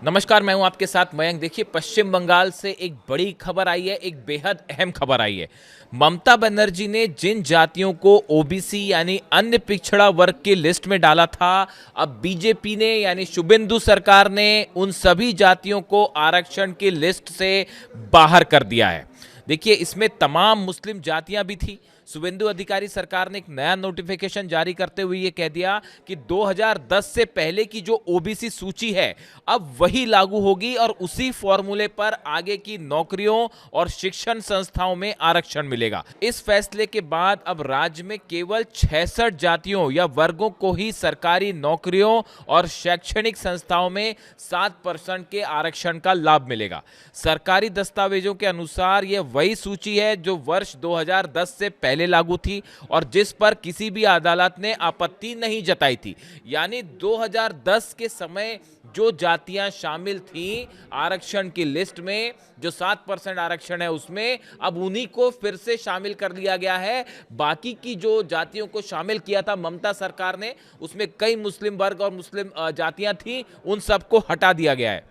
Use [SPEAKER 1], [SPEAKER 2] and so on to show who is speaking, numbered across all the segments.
[SPEAKER 1] नमस्कार, मैं हूं आपके साथ मयंक। देखिए, पश्चिम बंगाल से एक बड़ी खबर आई है, एक बेहद अहम खबर आई है। ममता बनर्जी ने जिन जातियों को ओबीसी यानी अन्य पिछड़ा वर्ग की लिस्ट में डाला था, अब बीजेपी ने यानी शुभेंदु सरकार ने उन सभी जातियों को आरक्षण की लिस्ट से बाहर कर दिया है। देखिए, इसमें तमाम मुस्लिम जातियां भी थी। शुभेंदु अधिकारी सरकार ने एक नया नोटिफिकेशन जारी करते हुए यह कह दिया कि 2010 से पहले की जो ओबीसी सूची है अब वही लागू होगी और उसी फॉर्मूले पर आगे की नौकरियों और शिक्षण संस्थाओं में आरक्षण मिलेगा। इस फैसले के बाद अब राज्य में केवल 66 जातियों या वर्गों को ही सरकारी नौकरियों और शैक्षणिक संस्थाओं में 7% के आरक्षण का लाभ मिलेगा। सरकारी दस्तावेजों के अनुसार यह वही सूची है जो वर्ष 2010 से पहले लागू थी और जिस पर किसी भी अदालत ने आपत्ति नहीं जताई थी। यानी 2010 के समय जो जातियां शामिल थीं आरक्षण की लिस्ट में, जो 7% आरक्षण है उसमें, अब उन्हीं को फिर से शामिल कर लिया गया है। बाकी की जो जातियों को शामिल किया था ममता सरकार ने, उसमें कई मुस्लिम वर्ग और मुस्लिम जातियां थीं, उन सबको हटा दिया गया है।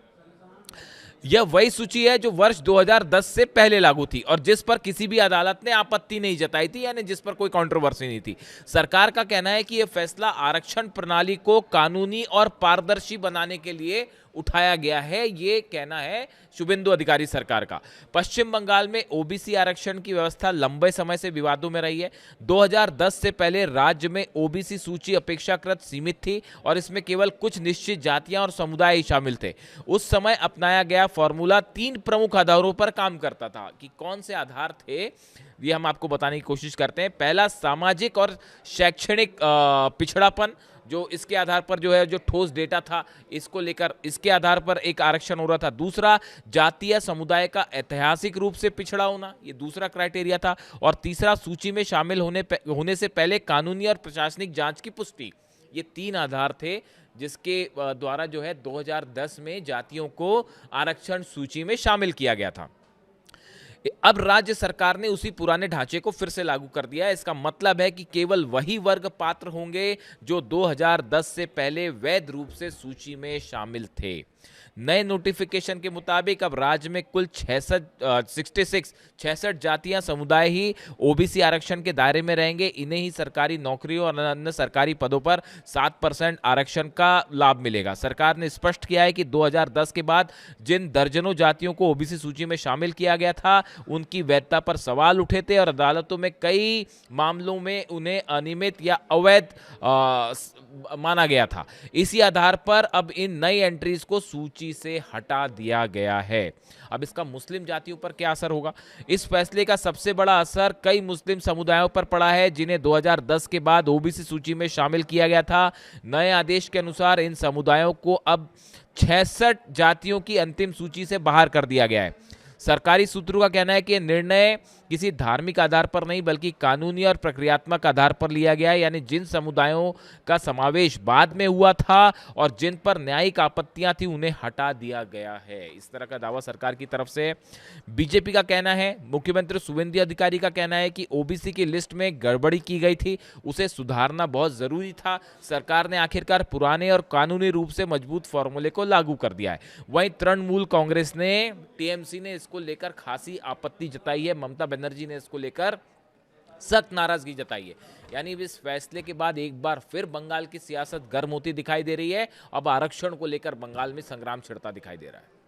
[SPEAKER 1] यह वही सूची है जो वर्ष 2010 से पहले लागू थी और जिस पर किसी भी अदालत ने आपत्ति नहीं जताई थी, यानी जिस पर कोई कंट्रोवर्सी नहीं थी। सरकार का कहना है कि यह फैसला आरक्षण प्रणाली को कानूनी और पारदर्शी बनाने के लिए उठाया गया है, ये कहना है शुभेंदु अधिकारी सरकार का। पश्चिम बंगाल में ओबीसी आरक्षण की व्यवस्था लंबे समय से विवादों में रही है। 2010 से पहले राज्य में ओबीसी सूची अपेक्षाकृत सीमित थी और इसमें केवल कुछ निश्चित जातियां और समुदाय ही शामिल थे। उस समय अपनाया गया फॉर्मूला 3 प्रमुख आधारों पर काम करता था। कि कौन से आधार थे ये हम आपको बताने की कोशिश करते हैं। पहला, सामाजिक और शैक्षणिक पिछड़ापन, जो इसके आधार पर जो है जो ठोस डेटा था इसको लेकर इसके आधार पर एक आरक्षण हो रहा था। दूसरा, जातीय समुदाय का ऐतिहासिक रूप से पिछड़ा होना, ये दूसरा क्राइटेरिया था। और तीसरा, सूची में शामिल होने से पहले कानूनी और प्रशासनिक जांच की पुष्टि। ये 3 आधार थे जिसके द्वारा जो है 2010 में जातियों को आरक्षण सूची में शामिल किया गया था। अब राज्य सरकार ने उसी पुराने ढांचे को फिर से लागू कर दिया है। इसका मतलब है कि केवल वही वर्ग पात्र होंगे जो 2010 से पहले वैध रूप से सूची में शामिल थे। नए नोटिफिकेशन के मुताबिक अब राज्य में कुल 66 जातियां समुदाय ही ओबीसी आरक्षण के दायरे में रहेंगे। इन्हें ही सरकारी नौकरियों और अन्य सरकारी पदों पर 7% आरक्षण का लाभ मिलेगा। सरकार ने स्पष्ट किया है कि 2010 के बाद जिन दर्जनों जातियों को ओबीसी सूची में शामिल किया गया था उनकी वैधता पर सवाल उठे थे और अदालतों में कई मामलों में उन्हें अनियमित या अवैध माना गया था। इसी आधार पर अब इन नई एंट्रीज को सूची से हटा दिया गया है। अब इसका मुस्लिम जातियों पर क्या असर होगा? इस फैसले का सबसे बड़ा असर कई मुस्लिम समुदायों पर पड़ा है जिन्हें 2010 के बाद ओबीसी सूची में शामिल किया गया था। नए आदेश के अनुसार इन समुदायों को अब 66 जातियों की अंतिम सूची से बाहर कर दिया गया है। सरकारी सूत्रों का कहना है कि यह निर्णय किसी धार्मिक आधार पर नहीं बल्कि कानूनी और प्रक्रियात्मक आधार पर लिया गया है। यानी जिन समुदायों का समावेश बाद में हुआ था और जिन पर न्यायिक आपत्तियां थी उन्हें हटा दिया गया है। इस तरह का दावा सरकार की तरफ से बीजेपी का कहना है। मुख्यमंत्री शुभेंदु अधिकारी का कहना है कि ओबीसी की लिस्ट में गड़बड़ी की गई थी, उसे सुधारना बहुत जरूरी था। सरकार ने आखिरकार पुराने और कानूनी रूप से मजबूत फॉर्मूले को लागू कर दिया है। वहीं तृणमूल कांग्रेस ने, टीएमसी ने इसको लेकर खासी आपत्ति जताई है। ममता बनर्जी ने इसको लेकर सख्त नाराजगी जताई है। यानी इस फैसले के बाद एक बार फिर बंगाल की सियासत गर्म होती दिखाई दे रही है। अब आरक्षण को लेकर बंगाल में संग्राम छिड़ता दिखाई दे रहा है।